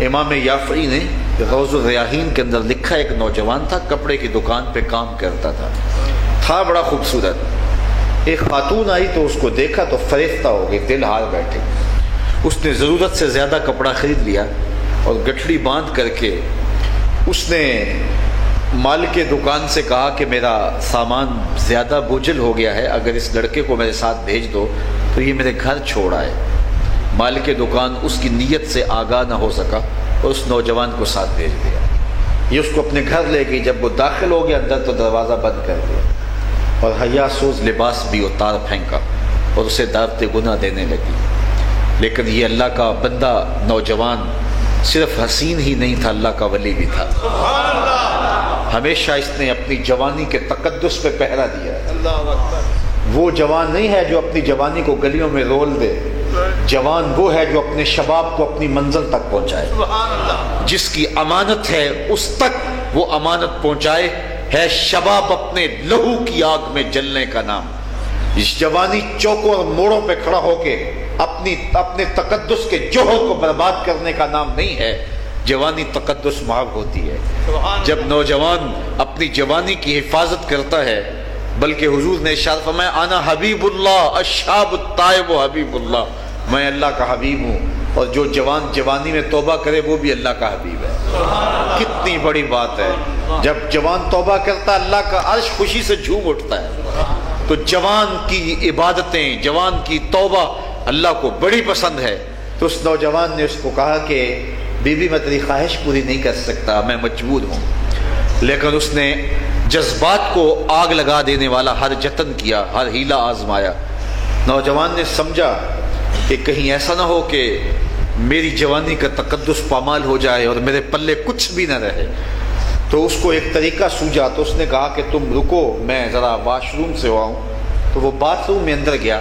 امام یافعی نے روض الریاحین کے اندر لکھا، ایک نوجوان تھا، کپڑے کی دکان پہ کام کرتا تھا بڑا خوبصورت۔ ایک خاتون آئی تو اس کو دیکھا تو فریفتہ ہو گئی، دل ہار بیٹھے۔ اس نے ضرورت سے زیادہ کپڑا خرید لیا اور گٹھڑی باندھ کر کے اس نے مالک دکان سے کہا کہ میرا سامان زیادہ بوجھل ہو گیا ہے، اگر اس لڑکے کو میرے ساتھ بھیج دو تو یہ میرے گھر چھوڑ آئے۔ مالک دکان اس کی نیت سے آگاہ نہ ہو سکا اور اس نوجوان کو ساتھ بھیج دیا۔ یہ اس کو اپنے گھر لے گئی، جب وہ داخل ہو گیا اندر تو دروازہ بند کر دیا اور حیا سوز لباس بھی اتار پھینکا اور اسے دعوت گناہ دینے لگی۔ لیکن یہ اللہ کا بندہ نوجوان صرف حسین ہی نہیں تھا، اللہ کا ولی بھی تھا۔ ہمیشہ اس نے اپنی جوانی کے تقدس پہ پہرا دیا۔ وہ جوان نہیں ہے جو اپنی جوانی کو گلیوں میں رول دے، جوان وہ ہے جو اپنے شباب کو اپنی منزل تک پہنچائے، جس کی امانت ہے اس تک وہ امانت پہنچائے۔ ہے شباب اپنے لہو کی آگ میں جلنے کا نام۔ اس جوانی چوکوں اور موڑوں پہ کھڑا ہو کے اپنے تقدس کے جوہر کو برباد کرنے کا نام نہیں ہے۔ جوانی تقدس محب ہوتی ہے جب نوجوان اپنی جوانی کی حفاظت کرتا ہے، بلکہ حضور نے ارشاد فرمایا انا حبیب اللہ الشاب الطائب حبیب اللہ، میں اللہ کا حبیب ہوں، اور جو جوان جوانی میں توبہ کرے وہ بھی اللہ کا حبیب ہے۔ کتنی بڑی بات ہے، جب جوان توبہ کرتا اللہ کا عرش خوشی سے جھوم اٹھتا ہے۔ تو جوان کی عبادتیں، جوان کی توبہ اللہ کو بڑی پسند ہے۔ تو اس نوجوان نے اس کو کہا کہ بی بی میں تیری خواہش پوری نہیں کر سکتا، میں مجبور ہوں۔ لیکن اس نے جذبات کو آگ لگا دینے والا ہر جتن کیا، ہر ہیلا آزمایا۔ نوجوان نے سمجھا کہ کہیں ایسا نہ ہو کہ میری جوانی کا تقدس پامال ہو جائے اور میرے پلے کچھ بھی نہ رہے۔ تو اس کو ایک طریقہ سوجا، تو اس نے کہا کہ تم رکو، میں ذرا واش روم سے آؤں۔ تو وہ باتھ روم میں اندر گیا،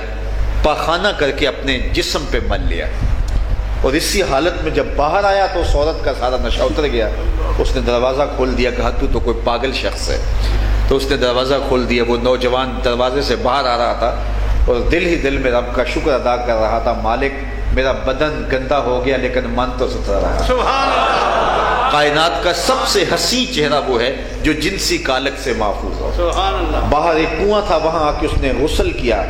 پاخانہ کر کے اپنے جسم پہ مل لیا، اور اسی حالت میں جب باہر آیا تو اس عورت کا سارا نشہ اتر گیا۔ اس نے دروازہ کھول دیا، کہا تو کوئی پاگل شخص ہے۔ تو اس نے دروازہ کھول دیا۔ وہ نوجوان دروازے سے باہر آ رہا تھا اور دل ہی دل میں رب کا شکر ادا کر رہا تھا، مالک میرا بدن گندا ہو گیا لیکن من تو ستھرا رہا۔ سبحان اللہ۔ کائنات کا سب سے حسین چہرہ وہ ہے جو جنسی کالک سے محفوظ ہو۔ سبحان اللہ۔ باہر ایک کنواں تھا، وہاں آ کے اس نے غسل کیا۔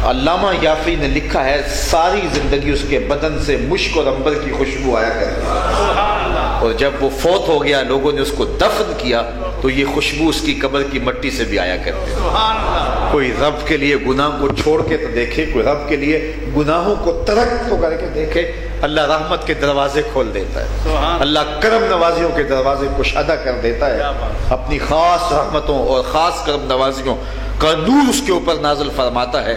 علامہ یافعی نے لکھا ہے ساری زندگی اس کے بدن سے مشک اور عنبر کی خوشبو آیا کرتی، اور جب وہ فوت ہو گیا لوگوں نے اس کو دفن کیا تو یہ خوشبو اس کی قبر کی مٹی سے بھی آیا کرتی۔ کوئی رب کے لیے گناہ کو چھوڑ کے تو دیکھے، کوئی رب کے لیے گناہوں کو ترک تو کر کے دیکھے، اللہ رحمت کے دروازے کھول دیتا ہے، اللہ کرم نوازیوں کے دروازے کشادہ کر دیتا ہے، اپنی خاص رحمتوں اور خاص کرم نوازیوں کا نور اس کے اوپر نازل فرماتا ہے۔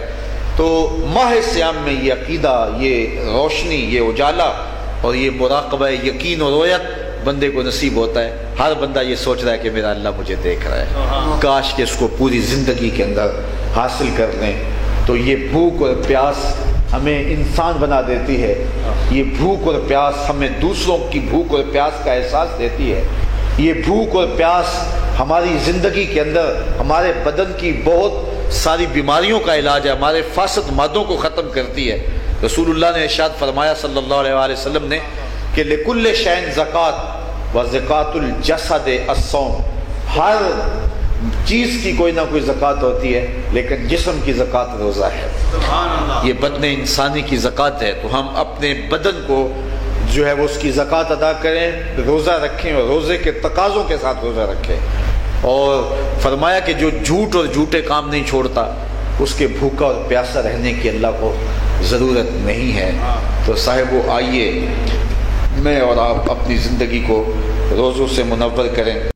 تو ماہ سیام میں یہ عقیدہ، یہ روشنی، یہ اجالا اور یہ مراقبہ یقین و رویت بندے کو نصیب ہوتا ہے۔ ہر بندہ یہ سوچ رہا ہے کہ میرا اللہ مجھے دیکھ رہا ہے، کاش کہ اس کو پوری زندگی کے اندر حاصل کر لیں۔ تو یہ بھوک اور پیاس ہمیں انسان بنا دیتی ہے، یہ بھوک اور پیاس ہمیں دوسروں کی بھوک اور پیاس کا احساس دیتی ہے، یہ بھوک اور پیاس ہماری زندگی کے اندر ہمارے بدن کی بہت ساری بیماریوں کا علاج ہے، ہمارے فاسد مادوں کو ختم کرتی ہے۔ رسول اللہ نے ارشاد فرمایا صلی اللہ علیہ وآلہ وسلم نے کہ لِكُلِّ شَيْءٍ زَكَاةٌ وَزَكَاةُ الْجَسَدِ الصَّوْمُ، ہر چیز کی کوئی نہ کوئی زکوٰۃ ہوتی ہے، لیکن جسم کی زکوٰۃ روزہ ہے۔ یہ بدن انسانی کی زکوٰۃ ہے، تو ہم اپنے بدن کو جو ہے وہ اس کی زکوٰۃ ادا کریں، روزہ رکھیں اور روزے کے تقاضوں کے ساتھ روزہ رکھیں۔ اور فرمایا کہ جو جھوٹ اور جھوٹے کام نہیں چھوڑتا اس کے بھوکا اور پیاسا رہنے کی اللہ کو ضرورت نہیں ہے۔ تو صاحبو آئیے میں اور آپ اپنی زندگی کو روزوں سے منور کریں۔